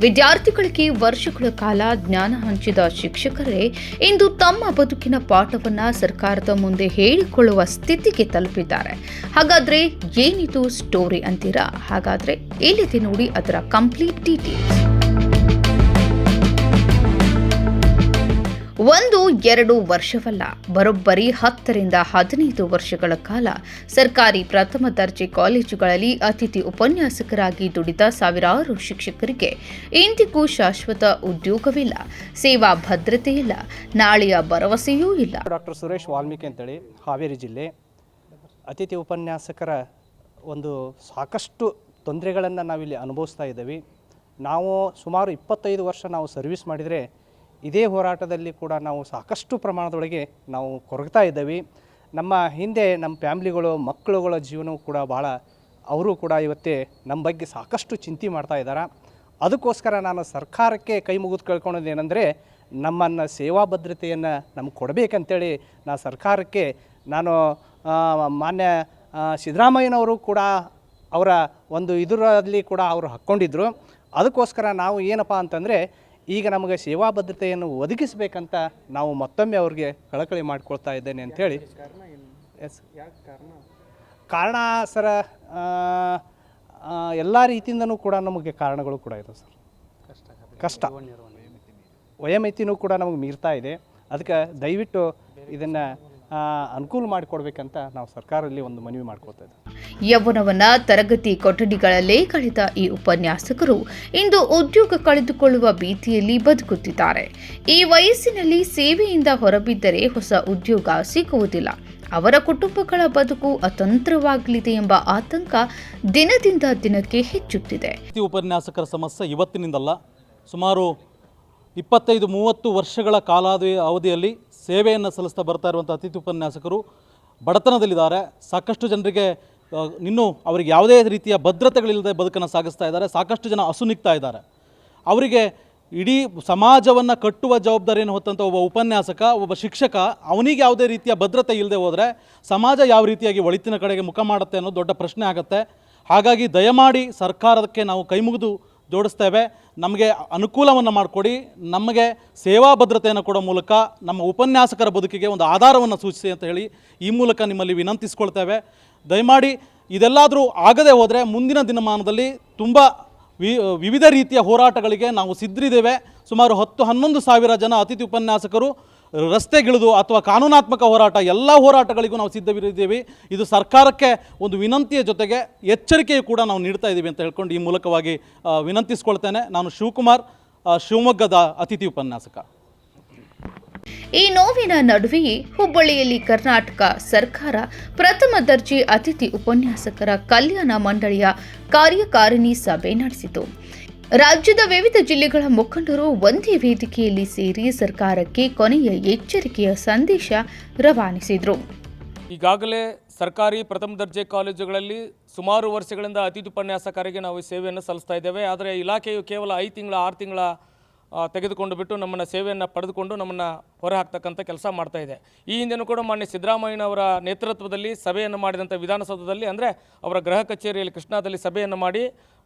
ವಿದ್ಯಾರ್ಥಿಗಳಿಗೆ ವರ್ಷಗಳ ಕಾಲ ಜ್ಞಾನ ಹಂಚಿದ ಶಿಕ್ಷಕರೇ ಇಂದು ತಮ್ಮ ಬದುಕಿನ ಪಾಠವನ್ನ ಸರ್ಕಾರದ ಮುಂದೆ ಹೇಳಿಕೊಳ್ಳುವ ಸ್ಥಿತಿಗೆ ತಲುಪಿದ್ದಾರೆ. ಹಾಗಾದ್ರೆ ಏನಿದು ಸ್ಟೋರಿ ಅಂತೀರಾ? ಹಾಗಾದ್ರೆ ಇಲ್ಲಿದೆ ನೋಡಿ ಅದರ ಕಂಪ್ಲೀಟ್ ಡೀಟೇಲ್ಸ್. 1-2 ವರ್ಷವಲ್ಲ, ಬರೋಬ್ಬರಿ 10ರಿಂದ 15 ವರ್ಷಗಳ ಕಾಲ ಸರ್ಕಾರಿ ಪ್ರಥಮ ದರ್ಜೆ ಕಾಲೇಜುಗಳಲ್ಲಿ ಅತಿಥಿ ಉಪನ್ಯಾಸಕರಾಗಿ ದುಡಿದ ಸಾವಿರಾರು ಶಿಕ್ಷಕರಿಗೆ ಇಂದಿಗೂ ಶಾಶ್ವತ ಉದ್ಯೋಗವಿಲ್ಲ, ಸೇವಾ ಭದ್ರತೆ ಇಲ್ಲ, ನಾಳೆಯ ಭರವಸೆಯೂ ಇಲ್ಲ. ಡಾಕ್ಟರ್ ಸುರೇಶ್ ವಾಲ್ಮೀಕಿ ಅಂತೇಳಿ ಹಾವೇರಿ ಜಿಲ್ಲೆ ಅತಿಥಿ ಉಪನ್ಯಾಸಕರ ಒಂದು ಸಾಕಷ್ಟು ತೊಂದರೆಗಳನ್ನು ನಾವಿಲ್ಲಿ ಅನುಭವಿಸ್ತಾ ಇದ್ದೀವಿ. ನಾವು ಸುಮಾರು 25 ವರ್ಷ ನಾವು ಸರ್ವಿಸ್ ಮಾಡಿದರೆ ಇದೇ ಹೋರಾಟದಲ್ಲಿ ಕೂಡ ನಾವು ಸಾಕಷ್ಟು ಪ್ರಮಾಣದೊಳಗೆ ನಾವು ಕೊರಗ್ತಾ ಇದ್ದೀವಿ. ನಮ್ಮ ಹಿಂದೆ ನಮ್ಮ ಫ್ಯಾಮ್ಲಿಗಳು ಮಕ್ಕಳುಗಳ ಜೀವನವೂ ಕೂಡ ಭಾಳ ಅವರು ಕೂಡ ಇವತ್ತೇ ನಮ್ಮ ಬಗ್ಗೆ ಸಾಕಷ್ಟು ಚಿಂತೆ ಮಾಡ್ತಾ ಇದ್ದಾರೆ. ಅದಕ್ಕೋಸ್ಕರ ನಾನು ಸರ್ಕಾರಕ್ಕೆ ಕೈ ಮುಗಿದು ಕೇಳ್ಕೊಳೋದು ಏನಂದರೆ ನಮ್ಮನ್ನು ಸೇವಾ ಭದ್ರತೆಯನ್ನು ನಮ್ಗೆ ಕೊಡಬೇಕಂತೇಳಿ ಸರ್ಕಾರಕ್ಕೆ ನಾನು ಮಾನ್ಯ ಸಿದ್ದರಾಮಯ್ಯನವರು ಕೂಡ ಅವರ ಒಂದು ಇದರಲ್ಲಿ ಕೂಡ ಅವರು ಹಾಕ್ಕೊಂಡಿದ್ರು. ಅದಕ್ಕೋಸ್ಕರ ನಾವು ಏನಪ್ಪ ಅಂತಂದರೆ ಈಗ ನಮಗೆ ಸೇವಾ ಭದ್ರತೆಯನ್ನು ಒದಗಿಸಬೇಕಂತ ನಾವು ಮತ್ತೊಮ್ಮೆ ಅವ್ರಿಗೆ ಕಳಕಳಿ ಮಾಡಿಕೊಳ್ತಾ ಇದ್ದೇನೆ ಅಂಥೇಳಿ. ಕಾರಣ ಸರ ಎಲ್ಲ ರೀತಿಯಿಂದನೂ ಕೂಡ ನಮಗೆ ಕಾರಣಗಳು ಕೂಡ ಇದೆ ಸರ್. ಕಷ್ಟ ವಯೋಮಿತಿನೂ ಕೂಡ ನಮಗೆ ಮೀರ್ತಾ ಇದೆ. ಅದಕ್ಕೆ ದಯವಿಟ್ಟು ಇದನ್ನು ಅನುಕೂಲ ಮಾಡಿಕೊಡ್ಬೇಕಂತ ನಾವು ಸರ್ಕಾರದಲ್ಲಿ ಒಂದು ಮನವಿ ಮಾಡ್ಕೊಳ್ತಾ ಇದ್ದೀವಿ. ಯೌವನವನ್ನ ತರಗತಿ ಕೊಠಡಿಗಳಲ್ಲೇ ಕಳೆದ ಈ ಉಪನ್ಯಾಸಕರು ಇಂದು ಉದ್ಯೋಗ ಕಳೆದುಕೊಳ್ಳುವ ಭೀತಿಯಲ್ಲಿ ಬದುಕುತ್ತಿದ್ದಾರೆ. ಈ ವಯಸ್ಸಿನಲ್ಲಿ ಸೇವೆಯಿಂದ ಹೊರಬಿದ್ದರೆ ಹೊಸ ಉದ್ಯೋಗ ಸಿಗುವುದಿಲ್ಲ, ಅವರ ಕುಟುಂಬಗಳ ಬದುಕು ಅತಂತ್ರವಾಗಲಿದೆ ಎಂಬ ಆತಂಕ ದಿನದಿಂದ ದಿನಕ್ಕೆ ಹೆಚ್ಚುತ್ತಿದೆ. ಉಪನ್ಯಾಸಕರ ಸಮಸ್ಯೆ ಇವತ್ತಿನಿಂದಲ್ಲ, ಸುಮಾರು 25-30 ವರ್ಷಗಳ ಅವಧಿಯಲ್ಲಿ ಸೇವೆಯನ್ನು ಸಲ್ಲಿಸ್ತಾ ಬರ್ತಾ ಇರುವಂಥ ಅತಿಥಿ ಉಪನ್ಯಾಸಕರು ಬಡತನದಲ್ಲಿದ್ದಾರೆ. ಸಾಕಷ್ಟು ಜನರಿಗೆ ಇನ್ನೂ ಅವರಿಗೆ ಯಾವುದೇ ರೀತಿಯ ಭದ್ರತೆಗಳಿಲ್ಲದೆ ಬದುಕನ್ನು ಸಾಗಿಸ್ತಾ ಇದ್ದಾರೆ. ಸಾಕಷ್ಟು ಜನ ಅಸುನಿಗ್ತಾ ಇದ್ದಾರೆ. ಅವರಿಗೆ ಇಡೀ ಸಮಾಜವನ್ನು ಕಟ್ಟುವ ಜವಾಬ್ದಾರಿಯನ್ನು ಹೊತ್ತಂಥ ಒಬ್ಬ ಉಪನ್ಯಾಸಕ, ಒಬ್ಬ ಶಿಕ್ಷಕ, ಅವನಿಗೆ ಯಾವುದೇ ರೀತಿಯ ಭದ್ರತೆ ಇಲ್ಲದೆ ಹೋದರೆ ಸಮಾಜ ಯಾವ ರೀತಿಯಾಗಿ ಒಳಿತಿನ ಕಡೆಗೆ ಮುಖ ಮಾಡುತ್ತೆ ಅನ್ನೋ ದೊಡ್ಡ ಪ್ರಶ್ನೆ ಆಗುತ್ತೆ. ಹಾಗಾಗಿ ದಯಮಾಡಿ ಸರ್ಕಾರಕ್ಕೆ ನಾವು ಕೈ ಮುಗಿದು ಜೋಡಿಸ್ತೇವೆ. ನಮಗೆ ಅನುಕೂಲವನ್ನು ಮಾಡಿಕೊಡಿ, ನಮಗೆ ಸೇವಾ ಭದ್ರತೆಯನ್ನು ಕೊಡೋ ಮೂಲಕ ನಮ್ಮ ಉಪನ್ಯಾಸಕರ ಬದುಕಿಗೆ ಒಂದು ಆಧಾರವನ್ನು ಸೂಚಿಸಿ ಅಂತ ಹೇಳಿ ಈ ಮೂಲಕ ನಿಮ್ಮಲ್ಲಿ ವಿನಂತಿಸ್ಕೊಳ್ತೇವೆ. ದಯಮಾಡಿ ಇದೆಲ್ಲಾದರೂ ಆಗದೆ ಹೋದರೆ ಮುಂದಿನ ದಿನಮಾನದಲ್ಲಿ ತುಂಬ ವಿವಿಧ ರೀತಿಯ ಹೋರಾಟಗಳಿಗೆ ನಾವು ಸಿದ್ಧರಿದ್ದೇವೆ. ಸುಮಾರು 10-11 ಸಾವಿರ ಜನ ಅತಿಥಿ ಉಪನ್ಯಾಸಕರು ರಸ್ತೆಗಿಳಿದು ಅಥವಾ ಕಾನೂನಾತ್ಮಕ ಹೋರಾಟ ಎಲ್ಲ ಹೋರಾಟಗಳಿಗೂ ನಾವು ಸಿದ್ಧವಿರಿದ್ದೀವಿ. ಇದು ಸರ್ಕಾರಕ್ಕೆ ಒಂದು ವಿನಂತಿಯ ಜೊತೆಗೆ ಎಚ್ಚರಿಕೆಯೂ ಕೂಡ ನಾವು ನೀಡ್ತಾ ಇದ್ದೀವಿ ಅಂತ ಹೇಳ್ಕೊಂಡು ಈ ಮೂಲಕವಾಗಿ ವಿನಂತಿಸ್ಕೊಳ್ತೇನೆ. ನಾನು ಶಿವಕುಮಾರ್, ಶಿವಮೊಗ್ಗದ ಅತಿಥಿ ಉಪನ್ಯಾಸಕ. ಈ ನೋವಿನ ನಡುವೆಯೇ ಹುಬ್ಬಳ್ಳಿಯಲ್ಲಿ ಕರ್ನಾಟಕ ಸರ್ಕಾರ ಪ್ರಥಮ ದರ್ಜೆ ಅತಿಥಿ ಉಪನ್ಯಾಸಕರ ಕಲ್ಯಾಣ ಮಂಡಳಿಯ ಕಾರ್ಯಕಾರಿಣಿ ಸಭೆ ನಡೆಸಿತು. ರಾಜ್ಯದ ವಿವಿಧ ಜಿಲ್ಲೆಗಳ ಮುಖಂಡರು ಒಂದೇ ವೇದಿಕೆಯಲ್ಲಿ ಸೇರಿ ಸರ್ಕಾರಕ್ಕೆ ಕೊನೆಯ ಎಚ್ಚರಿಕೆಯ ಸಂದೇಶ ರವಾನಿಸಿದರು. ಈಗಾಗಲೇ ಸರ್ಕಾರಿ ಪ್ರಥಮ ದರ್ಜೆ ಕಾಲೇಜುಗಳಲ್ಲಿ ಸುಮಾರು ವರ್ಷಗಳಿಂದ ಅತಿಥಿ ಉಪನ್ಯಾಸಕರಿಗೆ ನಾವು ಸೇವೆಯನ್ನು ಸಲ್ಲಿಸ್ತಾ ಇದ್ದೇವೆ. ಆದರೆ ಇಲಾಖೆಯು ಕೇವಲ 5 ತಿಂಗಳ 6 ತಿಂಗಳ ತೆಗೆದುಕೊಂಡು ಬಿಟ್ಟು ನಮ್ಮನ್ನು ಸೇವೆಯನ್ನು ಪಡೆದುಕೊಂಡು ನಮ್ಮನ್ನು ಹೊರಹಾಕ್ತಕ್ಕಂಥ ಕೆಲಸ ಮಾಡ್ತಾ ಇದೆ. ಈ ಹಿಂದೆನೂ ಕೂಡ ಮಾನ್ಯ ಸಿದ್ದರಾಮಯ್ಯನವರ ನೇತೃತ್ವದಲ್ಲಿ ಸಭೆಯನ್ನು ಮಾಡಿದಂಥ ವಿಧಾನಸೌಧದಲ್ಲಿ, ಅಂದರೆ ಅವರ ಗೃಹ ಕಚೇರಿಯಲ್ಲಿ ಕೃಷ್ಣಾದಲ್ಲಿ ಸಭೆಯನ್ನು ಮಾಡಿ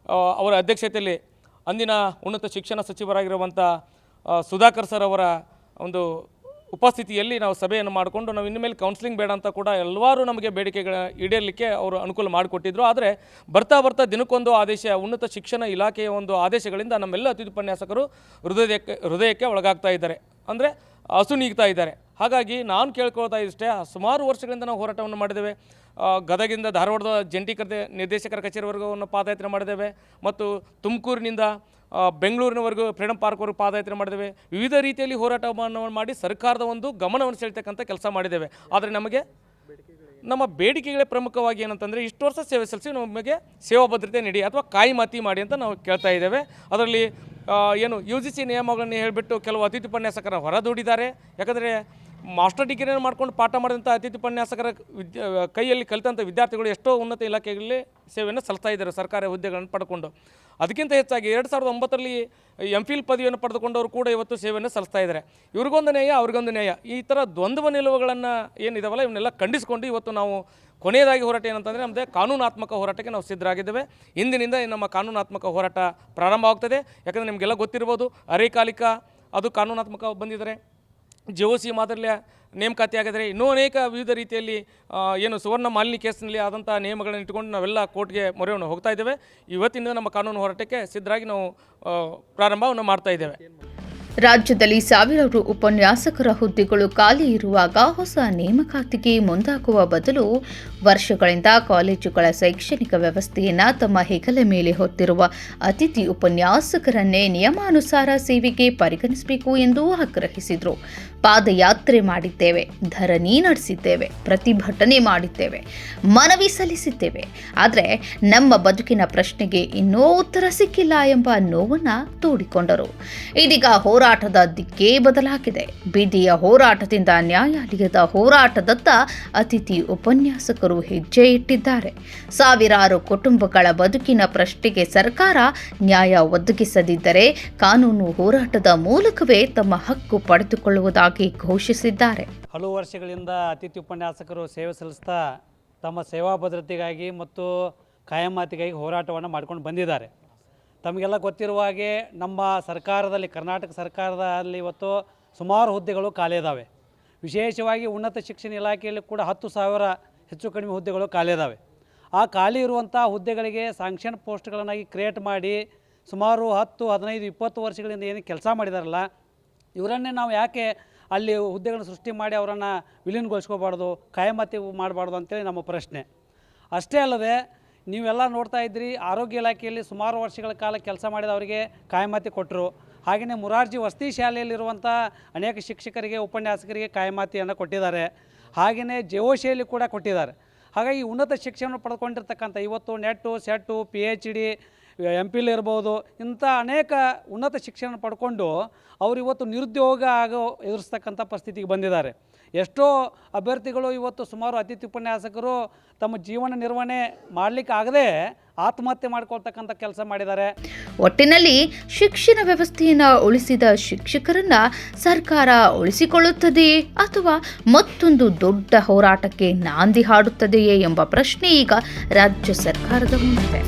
ಅವರ ಅಧ್ಯಕ್ಷತೆಯಲ್ಲಿ ಅಂದಿನ ಉನ್ನತ ಶಿಕ್ಷಣ ಸಚಿವರಾಗಿರುವಂಥ ಸುಧಾಕರ್ ಸರ್ ಅವರ ಒಂದು ಉಪಸ್ಥಿತಿಯಲ್ಲಿ ನಾವು ಸಭೆಯನ್ನು ಮಾಡಿಕೊಂಡು ನಾವು ಇನ್ನು ಮೇಲೆ ಕೌನ್ಸಿಲಿಂಗ್ ಬೇಡ ಅಂತ ಕೂಡ ಹಲವಾರು ನಮಗೆ ಬೇಡಿಕೆಗಳ ಈಡೇರಲಿಕ್ಕೆ ಅವರು ಅನುಕೂಲ ಮಾಡಿಕೊಟ್ಟಿದ್ದರು. ಆದರೆ ಬರ್ತಾ ದಿನಕ್ಕೊಂದು ಆದೇಶ, ಉನ್ನತ ಶಿಕ್ಷಣ ಇಲಾಖೆಯ ಒಂದು ಆದೇಶಗಳಿಂದ ನಮ್ಮೆಲ್ಲ ಅತಿಥಿ ಉಪನ್ಯಾಸಕರು ಹೃದಯಕ್ಕೆ ಒಳಗಾಗ್ತಾ ಇದ್ದಾರೆ, ಅಂದರೆ ಅಸುನೀಗ್ತಾ ಇದ್ದಾರೆ. ಹಾಗಾಗಿ ನಾನು ಕೇಳ್ಕೊಳ್ತಾ ಇಷ್ಟೇ, ಸುಮಾರು ವರ್ಷಗಳಿಂದ ನಾವು ಹೋರಾಟವನ್ನು ಮಾಡಿದ್ದೇವೆ. ಗದಗಿಂದ ಧಾರವಾಡದ ಜಂಟಿ ನಿರ್ದೇಶಕರ ಕಚೇರಿವರೆಗೂ ಪಾದಯಾತ್ರೆ ಮಾಡಿದ್ದೇವೆ ಮತ್ತು ತುಮಕೂರಿನಿಂದ ಬೆಂಗಳೂರಿನವರೆಗೂ ಫ್ರೀಡಮ್ ಪಾರ್ಕ್ವರೆಗೂ ಪಾದಯಾತ್ರೆ ಮಾಡಿದ್ದೇವೆ. ವಿವಿಧ ರೀತಿಯಲ್ಲಿ ಹೋರಾಟವನ್ನು ಮಾಡಿ ಸರ್ಕಾರದ ಒಂದು ಗಮನವನ್ನು ಸೆಳೆತಕ್ಕಂಥ ಕೆಲಸ ಮಾಡಿದ್ದೇವೆ. ಆದರೆ ನಮ್ಮ ಬೇಡಿಕೆಗಳೇ ಪ್ರಮುಖವಾಗಿ ಏನಂತಂದರೆ, ಇಷ್ಟು ವರ್ಷ ಸೇವೆ ಸಲ್ಲಿಸಿ ನಮಗೆ ಸೇವಾ ಭದ್ರತೆ ನೀಡಿ ಅಥವಾ ಕಾಯಿಮಾತಿ ಮಾಡಿ ಅಂತ ನಾವು ಕೇಳ್ತಾ ಇದ್ದೇವೆ. ಅದರಲ್ಲಿ UGC ನಿಯಮಗಳನ್ನು ಹೇಳಿಬಿಟ್ಟು ಕೆಲವು ಅತಿಥಿ ಉಪನ್ಯಾಸಕರ ಹೊರದೂಡಿದ್ದಾರೆ. ಯಾಕಂದರೆ ಮಾಸ್ಟರ್ ಡಿಗ್ರಿಯನ್ನು ಮಾಡ್ಕೊಂಡು ಪಾಠ ಮಾಡಿದಂಥ ಅತಿಥಿ ಉಪನ್ಯಾಸಕರ ಕೈಯಲ್ಲಿ ಕಲಿತಂಥ ವಿದ್ಯಾರ್ಥಿಗಳು ಎಷ್ಟೋ ಉನ್ನತ ಇಲಾಖೆಗಳಲ್ಲಿ ಸೇವೆಯನ್ನು ಸಲ್ಲಿಸ್ತಾ ಇದ್ದಾರೆ ಸರ್ಕಾರಿ ಹುದ್ದೆಗಳನ್ನು ಪಡ್ಕೊಂಡು. ಅದಕ್ಕಿಂತ ಹೆಚ್ಚಾಗಿ 2009ರಲ್ಲಿ MPhil ಪದವಿಯನ್ನು ಪಡೆದುಕೊಂಡವರು ಕೂಡ ಇವತ್ತು ಸೇವೆಯನ್ನು ಸಲ್ಲಿಸ್ತಾ ಇದ್ದಾರೆ. ಇವ್ರಿಗೊಂದು ನ್ಯಾಯ ಅವ್ರಿಗೊಂದು ನ್ಯಾಯ, ಈ ಥರ ದ್ವಂದ್ವ ನಿಲುವುಗಳನ್ನು ಏನಿದಾವಲ್ಲ ಇವನ್ನೆಲ್ಲ ಖಂಡಿಸಿಕೊಂಡು ಇವತ್ತು ನಾವು ಕೊನೆಯದಾಗಿ ಹೋರಾಟ ಏನಂತಂದರೆ ನಮ್ಮದೇ ಕಾನೂನಾತ್ಮಕ ಹೋರಾಟಕ್ಕೆ ನಾವು ಸಿದ್ಧರಾಗಿದ್ದೇವೆ. ಇಂದಿನಿಂದ ನಮ್ಮ ಕಾನೂನಾತ್ಮಕ ಹೋರಾಟ ಪ್ರಾರಂಭವಾಗ್ತದೆ. ಯಾಕಂದರೆ ನಿಮಗೆಲ್ಲ ಗೊತ್ತಿರ್ಬೋದು, ಅರೆಕಾಲಿಕ ಅದು ಕಾನೂನಾತ್ಮಕ ಬಂದಿದ್ದಾರೆ, JOC ಮಾದರಿಯ ನೇಮಕಾತಿ ಆಗಿದ್ದಾರೆ, ಇನ್ನೂ ಅನೇಕ ವಿವಿಧ ರೀತಿಯಲ್ಲಿ ಏನು ಸುವರ್ಣ ಮಾಲಿನ್ಯ ಕೇಸ್ನಲ್ಲಿ ಆದಂಥ ನಿಯಮಗಳನ್ನು ಇಟ್ಕೊಂಡು ನಾವೆಲ್ಲ ಕೋರ್ಟ್ಗೆ ಮೊರೆಯನ್ನು ಹೋಗ್ತಾ ಇದ್ದೇವೆ. ಇವತ್ತಿನಿಂದ ನಮ್ಮ ಕಾನೂನು ಹೋರಾಟಕ್ಕೆ ಸಿದ್ಧರಾಗಿ ನಾವು ಪ್ರಾರಂಭವನ್ನು ಮಾಡ್ತಾ ಇದ್ದೇವೆ. ರಾಜ್ಯದಲ್ಲಿ ಸಾವಿರಾರು ಉಪನ್ಯಾಸಕರ ಹುದ್ದೆಗಳು ಖಾಲಿ ಇರುವಾಗ ಹೊಸ ನೇಮಕಾತಿಗೆ ಮುಂದಾಗುವ ಬದಲು ವರ್ಷಗಳಿಂದ ಕಾಲೇಜುಗಳ ಶೈಕ್ಷಣಿಕ ವ್ಯವಸ್ಥೆಯನ್ನು ತಮ್ಮ ಹೆಗಲ ಮೇಲೆ ಹೊತ್ತಿರುವ ಅತಿಥಿ ಉಪನ್ಯಾಸಕರನ್ನೇ ನಿಯಮಾನುಸಾರ ಸೇವೆಗೆ ಪರಿಗಣಿಸಬೇಕು ಎಂದು ಆಗ್ರಹಿಸಿದರು. ಪಾದಯಾತ್ರೆ ಮಾಡಿದ್ದೇವೆ, ಧರಣಿ ನಡೆಸಿದ್ದೇವೆ, ಪ್ರತಿಭಟನೆ ಮಾಡಿದ್ದೇವೆ, ಮನವಿ ಸಲ್ಲಿಸಿದ್ದೇವೆ. ಆದರೆ ನಮ್ಮ ಬದುಕಿನ ಪ್ರಶ್ನೆಗೆ ಇನ್ನೂ ಉತ್ತರ ಸಿಕ್ಕಿಲ್ಲ ಎಂಬ ನೋವನ್ನು ತೋಡಿಕೊಂಡರು. ಇದೀಗ ಹೋರಾಟದ ದಿಕ್ಕೇ ಬದಲಾಗಿದೆ. ಬೀದಿಯ ಹೋರಾಟದಿಂದ ನ್ಯಾಯಾಲಯದ ಹೋರಾಟದತ್ತ ಅತಿಥಿ ಉಪನ್ಯಾಸಕರು ಹೆಜ್ಜೆ ಇಟ್ಟಿದ್ದಾರೆ. ಸಾವಿರಾರು ಕುಟುಂಬಗಳ ಬದುಕಿನ ಪ್ರಶ್ನೆಗೆ ಸರ್ಕಾರ ನ್ಯಾಯ ಒದಗಿಸದಿದ್ದರೆ ಕಾನೂನು ಹೋರಾಟದ ಮೂಲಕವೇ ತಮ್ಮ ಹಕ್ಕು ಪಡೆದುಕೊಳ್ಳುವುದಾಗಿ ಘೋಷಿಸಿದ್ದಾರೆ. ಹಲವು ವರ್ಷಗಳಿಂದ ಅತಿಥಿ ಉಪನ್ಯಾಸಕರು ಸೇವೆ ಸಲ್ಲಿಸ್ತಾ ತಮ್ಮ ಸೇವಾ ಭದ್ರತೆಗಾಗಿ ಮತ್ತು ಕಾಯಮಾತಿಗಾಗಿ ಹೋರಾಟವನ್ನು ಮಾಡ್ಕೊಂಡು ಬಂದಿದ್ದಾರೆ. ತಮಗೆಲ್ಲ ಗೊತ್ತಿರುವ ಹಾಗೆ ನಮ್ಮ ಸರ್ಕಾರದಲ್ಲಿ, ಕರ್ನಾಟಕ ಸರ್ಕಾರದಲ್ಲಿ ಇವತ್ತು ಸುಮಾರು ಹುದ್ದೆಗಳು ಖಾಲಿ ಇದ್ದಾವೆ. ವಿಶೇಷವಾಗಿ ಉನ್ನತ ಶಿಕ್ಷಣ ಇಲಾಖೆಯಲ್ಲಿ ಕೂಡ 10,000 ಹೆಚ್ಚು ಕಡಿಮೆ ಹುದ್ದೆಗಳು ಖಾಲಿ ಇದ್ದಾವೆ. ಆ ಖಾಲಿ ಇರುವಂಥ ಹುದ್ದೆಗಳಿಗೆ ಸ್ಯಾಂಕ್ಷನ್ ಪೋಸ್ಟ್ಗಳನ್ನಾಗಿ ಕ್ರಿಯೇಟ್ ಮಾಡಿ ಸುಮಾರು 10, 15, 20 ವರ್ಷಗಳಿಂದ ಏನು ಕೆಲಸ ಮಾಡಿದಾರಲ್ಲ, ಇವರನ್ನೇ ನಾವು ಯಾಕೆ ಅಲ್ಲಿ ಹುದ್ದೆಗಳನ್ನು ಸೃಷ್ಟಿ ಮಾಡಿ ಅವರನ್ನು ವಿಲೀನಗೊಳಿಸ್ಕೋಬಾರ್ದು, ಕಾಯಮಾತಿ ಮಾಡಬಾರ್ದು ಅಂತೇಳಿ ನಮ್ಮ ಪ್ರಶ್ನೆ. ಅಷ್ಟೇ ಅಲ್ಲದೆ ನೀವೆಲ್ಲ ನೋಡ್ತಾ ಇದ್ರಿ, ಆರೋಗ್ಯ ಇಲಾಖೆಯಲ್ಲಿ ಸುಮಾರು ವರ್ಷಗಳ ಕಾಲ ಕೆಲಸ ಮಾಡಿದವರಿಗೆ ಕಾಯಮಾತಿ ಕೊಟ್ಟರು. ಹಾಗೆಯೇ ಮುರಾರ್ಜಿ ವಸತಿ ಶಾಲೆಯಲ್ಲಿರುವಂಥ ಅನೇಕ ಶಿಕ್ಷಕರಿಗೆ, ಉಪನ್ಯಾಸಕರಿಗೆ ಕಾಯಮಾತಿಯನ್ನು ಕೊಟ್ಟಿದ್ದಾರೆ. ಹಾಗೆಯೇ JOCಯಲ್ಲಿ ಕೂಡ ಕೊಟ್ಟಿದ್ದಾರೆ. ಹಾಗಾಗಿ ಉನ್ನತ ಶಿಕ್ಷಣ ಪಡ್ಕೊಂಡಿರ್ತಕ್ಕಂಥ ಇವತ್ತು ನೆಟ್ಟು, ಸೆಟ್ಟು, PhD, MPhil ಇರ್ಬೋದು, ಇಂಥ ಅನೇಕ ಉನ್ನತ ಶಿಕ್ಷಣ ಪಡ್ಕೊಂಡು ಅವರು ಇವತ್ತು ನಿರುದ್ಯೋಗ ಎದುರಿಸ್ತಕ್ಕಂಥ ಪರಿಸ್ಥಿತಿಗೆ ಬಂದಿದ್ದಾರೆ. ಎಷ್ಟೋ ಅಭ್ಯರ್ಥಿಗಳು ಇವತ್ತು ಸುಮಾರು ಅತಿಥಿ ಉಪನ್ಯಾಸಕರು ತಮ್ಮ ಜೀವನ ನಿರ್ವಹಣೆ ಮಾಡಲಿಕ್ಕಾಗದೆ ಆತ್ಮಹತ್ಯೆ ಮಾಡ್ಕೊಳ್ತಕ್ಕಂಥ ಕೆಲಸ ಮಾಡಿದ್ದಾರೆ. ಒಟ್ಟಿನಲ್ಲಿ ಶಿಕ್ಷಣ ವ್ಯವಸ್ಥೆಯನ್ನು ಉಳಿಸಿದ ಶಿಕ್ಷಕರನ್ನ ಸರ್ಕಾರ ಉಳಿಸಿಕೊಳ್ಳುತ್ತದೆಯೇ ಅಥವಾ ಮತ್ತೊಂದು ದೊಡ್ಡ ಹೋರಾಟಕ್ಕೆ ನಾಂದಿ ಹಾಡುತ್ತದೆಯೇ ಎಂಬ ಪ್ರಶ್ನೆ ಈಗ ರಾಜ್ಯ ಸರ್ಕಾರದ ಮುಂದಿದೆ.